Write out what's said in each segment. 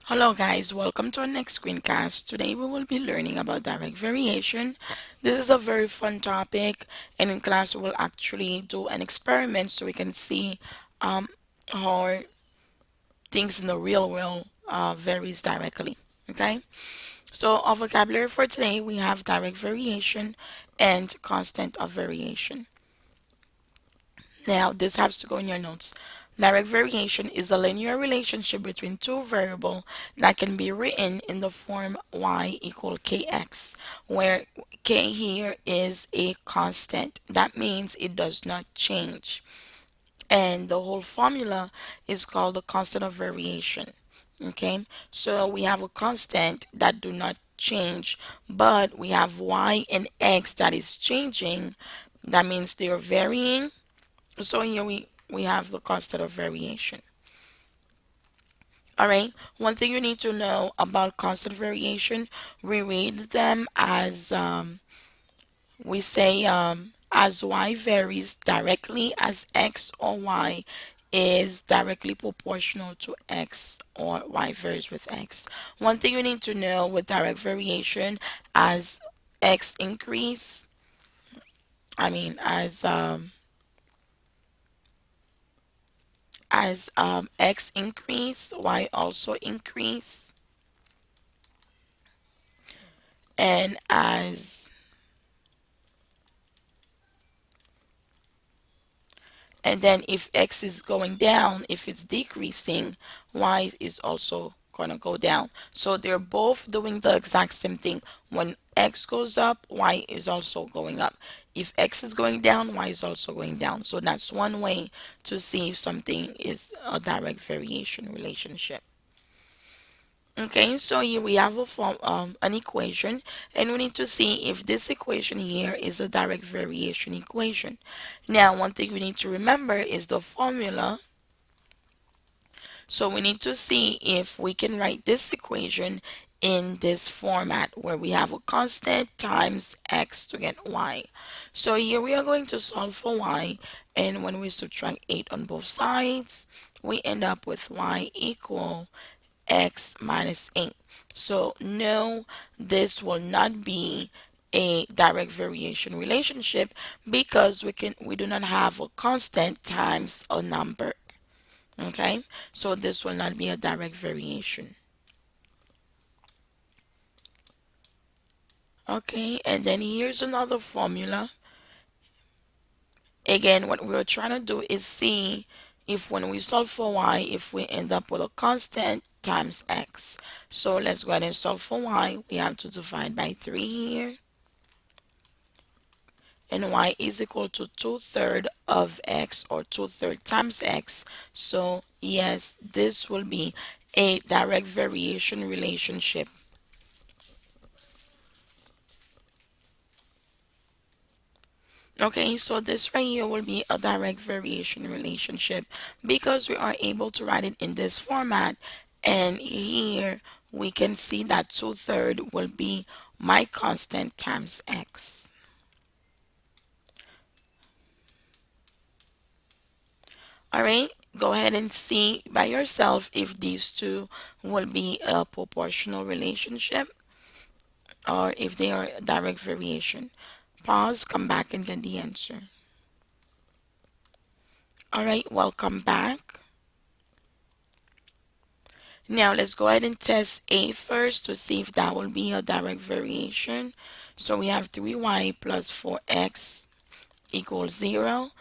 Hello guys, welcome to our next screencast. Today we will be learning about direct variation. This is a very fun topic, and in class we will actually do an experiment so we can see um, how things in the real world varies directly. Okay, so our vocabulary for today we have direct variation and constant of variation. Now, this has to go in your notes. Direct variation is a linear relationship between two variables that can be written in the form y equal kx, where k here is a constant. That means it does not change. And the whole formula is called the constant of variation. Okay, so we have a constant that do not change, but we have y and x that is changing. That means they are varying, so here we have the constant of variation. All right. One thing you need to know about constant variation, we read them as we say as y varies directly as x or y is directly proportional to x or y varies with x. One thing you need to know with direct variation, as x increase, I mean as x increase, y also increase, and then if x is going down, if it's decreasing, y is also gonna go down. So they're both doing the exact same thing. When x goes up, y is also going up. If x is going down, y is also going down. So that's one way to see if something is a direct variation relationship. Okay, so here we have a form, an equation, and we need to see if this equation here is a direct variation equation. Now, one thing we need to remember is the formula. So we need to see if we can write this equation in this format where we have a constant times x to get y. So here we are going to solve for y, and when we subtract 8 on both sides, we end up with y equal x minus 8. So no, this will not be a direct variation relationship because we do not have a constant times a number. Okay, so this will not be a direct variation. Okay, and then here's another formula. Again, what we're trying to do is see if when we solve for y, if we end up with a constant times x. So let's go ahead and solve for y. We have to divide by 3 here. And y is equal to 2/3 of x, or 2/3 times x. So yes, this will be a direct variation relationship. Okay, so this right here will be a direct variation relationship because we are able to write it in this format. And here we can see that 2/3 will be my constant times x. All right, go ahead and see by yourself if these two will be a proportional relationship or if they are direct variation. Pause, come back and get the answer. All right, welcome back. Now let's go ahead and test A first to see if that will be a direct variation. So we have 3y plus 4x equals 0.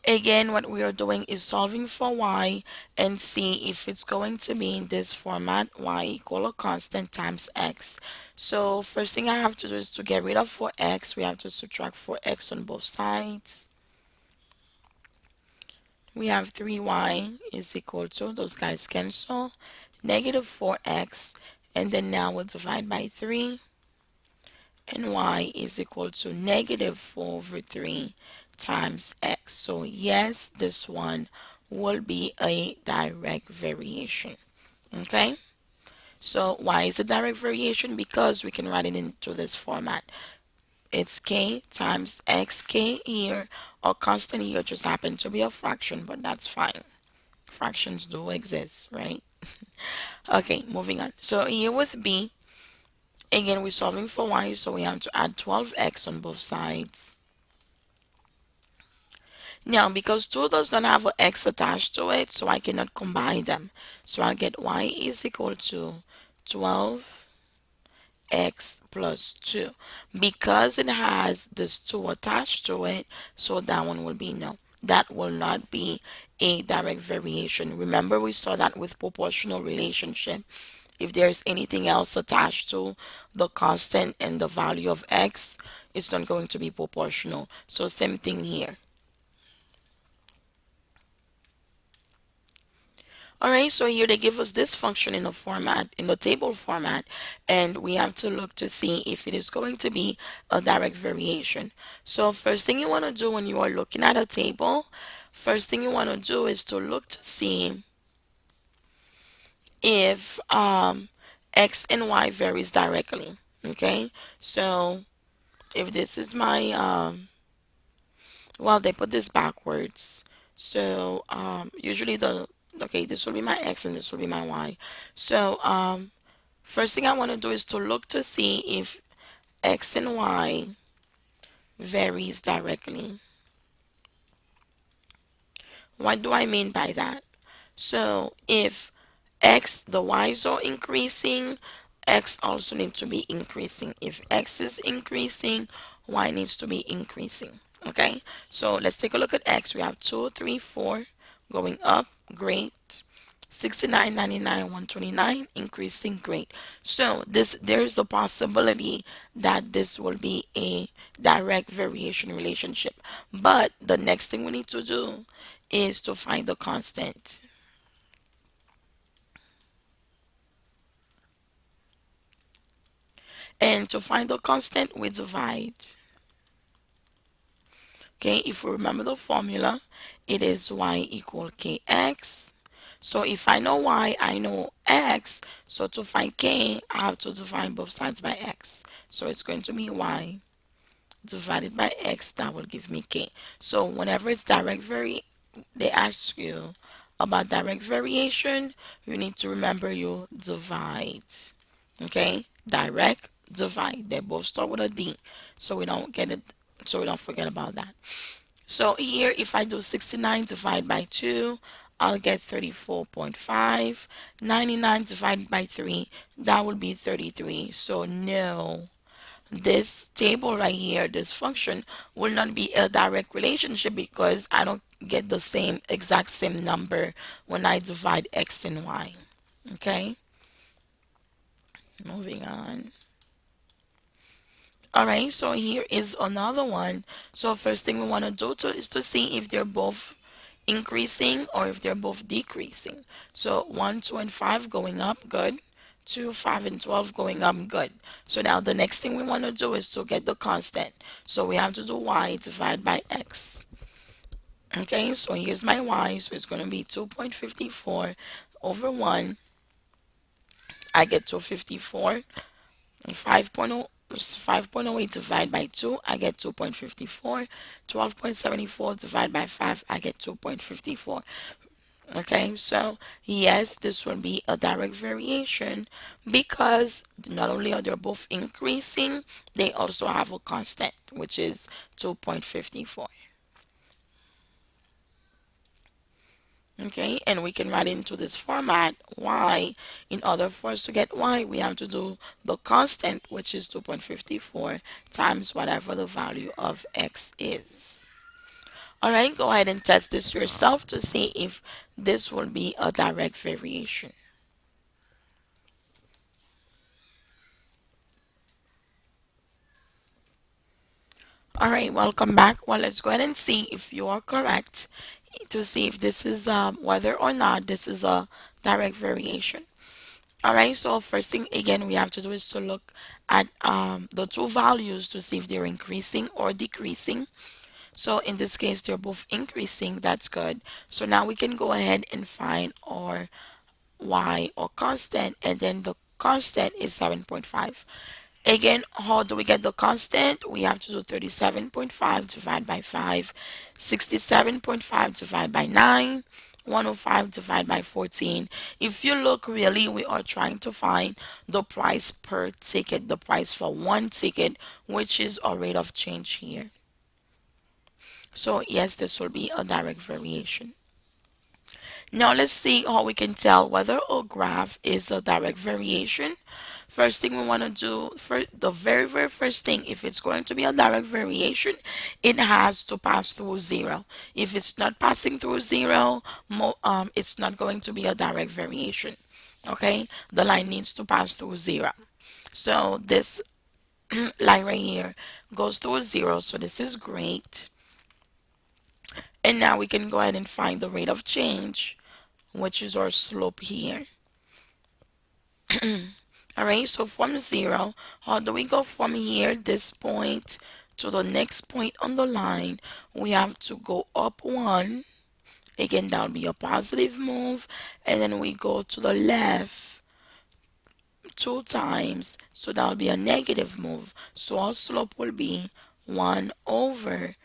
Again, what we are doing is solving for y and see if it's going to be in this format, y equal a constant times x. So first thing I have to do is to get rid of 4x. We have to subtract 4x on both sides. We have 3y is equal to, those guys cancel, negative 4x, and then now we'll divide by 3, and y is equal to negative 4 over 3 times x. So yes, this one will be a direct variation. Okay, so why is a direct variation? Because we can write it into this format. It's k times x. K here, or constant here, just happen to be a fraction, but that's fine. Fractions do exist, right? Okay, moving on. So here with B, again, we're solving for y, so we have to add 12x on both sides. Now, because 2 does not have an x attached to it, so I cannot combine them. So I'll get y is equal to 12x plus 2. Because it has this 2 attached to it, so that one will be no. That will not be a direct variation. Remember, we saw that with proportional relationship. If there's anything else attached to the constant and the value of x, it's not going to be proportional. So same thing here. All right, so here they give us this function in the format, in the table format, and we have to look to see if it is going to be a direct variation. So first thing you want to do when you are looking at a table, first thing you want to do is to look to see if x and y varies directly. Okay, so if this is my well, they put this backwards. So usually the okay, this will be my x and this will be my y. So first thing I want to do is to look to see if x and y varies directly. What do I mean by that? So if x, the y's are increasing, x also needs to be increasing. If x is increasing, y needs to be increasing. Okay, so let's take a look at x. We have 2, 3, 4 going up, great. 69, 99, 129 increasing, great. So this there's a possibility that this will be a direct variation relationship. But the next thing we need to do is to find the constant. And to find the constant, we divide. Okay, if we remember the formula, it is y equal kx. So if I know y, I know x. So to find k, I have to divide both sides by x. So it's going to be y divided by x. That will give me k. So whenever it's they ask you about direct variation, you need to remember you divide. Okay, direct, divide. They both start with a D, so we don't get it. So we don't forget about that. So here, if I do 69 divided by 2, I'll get 34.5. 99 divided by 3, that would be 33. So no, this table right here, this function, will not be a direct relationship because I don't get the exact same number when I divide x and y. Okay, moving on. All right, so here is another one. So first thing we want to do is to see if they're both increasing or if they're both decreasing. So 1, 2, and 5 going up, good. 2, 5, and 12 going up, good. So now the next thing we want to do is to get the constant. So we have to do y divided by x. Okay, so here's my y. So it's going to be 2.54 over 1. I get 254. 5.08 divided by 2, I get 2.54. 12.74 divided by 5, I get 2.54. Okay, so yes, this will be a direct variation because not only are they both increasing, they also have a constant, which is 2.54. Okay, and we can write into this format y. In order for us to get y, we have to do the constant, which is 2.54 times whatever the value of x is. All right, go ahead and test this yourself to see if this will be a direct variation. All right, welcome back. Well, let's go ahead and see if you are correct to see if this is whether or not this is a direct variation. All right, so first thing again we have to do is to look at the two values to see if they're increasing or decreasing. So in this case, they're both increasing. That's good. So now we can go ahead and find our y or constant, and then the constant is 7.5. Again, how do we get the constant? We have to do 37.5 divided by 5, 67.5 divided by 9, 105 divided by 14. If you look really, we are trying to find the price per ticket, the price for one ticket, which is our rate of change here. So yes, this will be a direct variation. Now let's see how we can tell whether a graph is a direct variation. First thing we want to do, for the very first thing, if it's going to be a direct variation, it has to pass through zero. If it's not passing through zero, it's not going to be a direct variation. Okay, the line needs to pass through zero. So this line right here goes through zero, so this is great. And now we can go ahead and find the rate of change, which is our slope here. All right, so from zero, how do we go from here, this point, to the next point on the line? We have to go up one. Again, that'll be a positive move. And then we go to the left two times. So that'll be a negative move. So our slope will be 1 over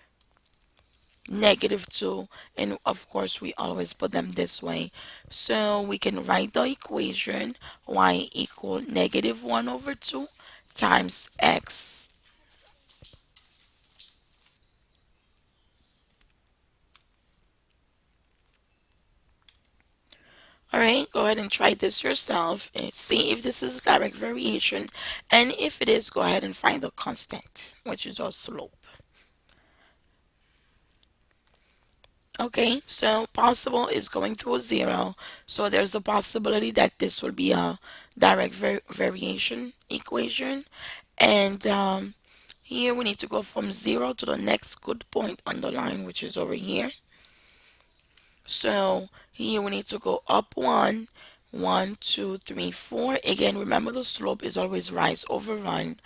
-2, and of course we always put them this way, so we can write the equation y equal -1 over 2 times x. All right, go ahead and try this yourself and see if this is direct variation, and if it is, go ahead and find the constant, which is our slope. Okay, so possible is going to a zero, so there's a possibility that this will be a direct variation equation. And here we need to go from zero to the next good point on the line, which is over here. So here we need to go up one, 1, 2, 3, 4. Again, remember the slope is always rise over run,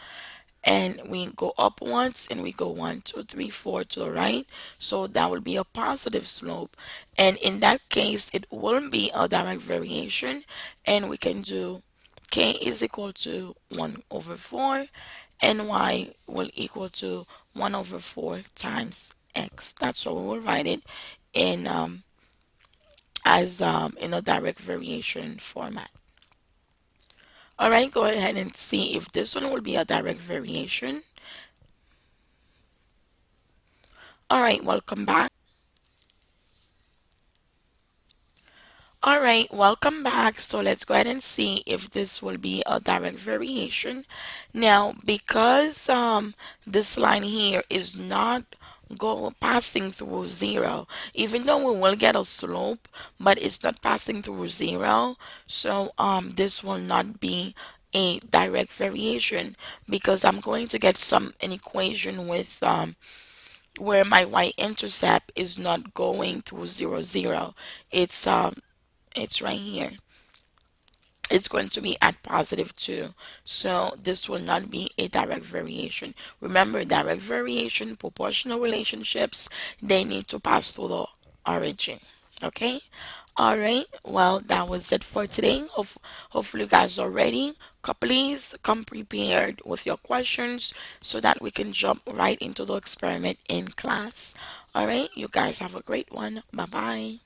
and we go up once and we go 1, 2, 3, 4 to the right, so that will be a positive slope, and in that case it will be a direct variation, and we can do k is equal to 1 over 4 and y will equal to 1 over 4 times x. That's how we will write it in as in a direct variation format. All right, go ahead and see if this one will be a direct variation. All right, welcome back. All right, welcome back. So let's go ahead and see if this will be a direct variation. Now, because this line here is not go passing through zero, even though we will get a slope, but it's not passing through zero, so this will not be a direct variation, because I'm going to get an equation with where my y-intercept is not going through 0, 0. It's right here. It's going to be at +2. So this will not be a direct variation. Remember, direct variation, proportional relationships, they need to pass through the origin. Okay? All right. Well, that was it for today. Hopefully you guys are ready. Please come prepared with your questions so that we can jump right into the experiment in class. All right. You guys have a great one. Bye bye.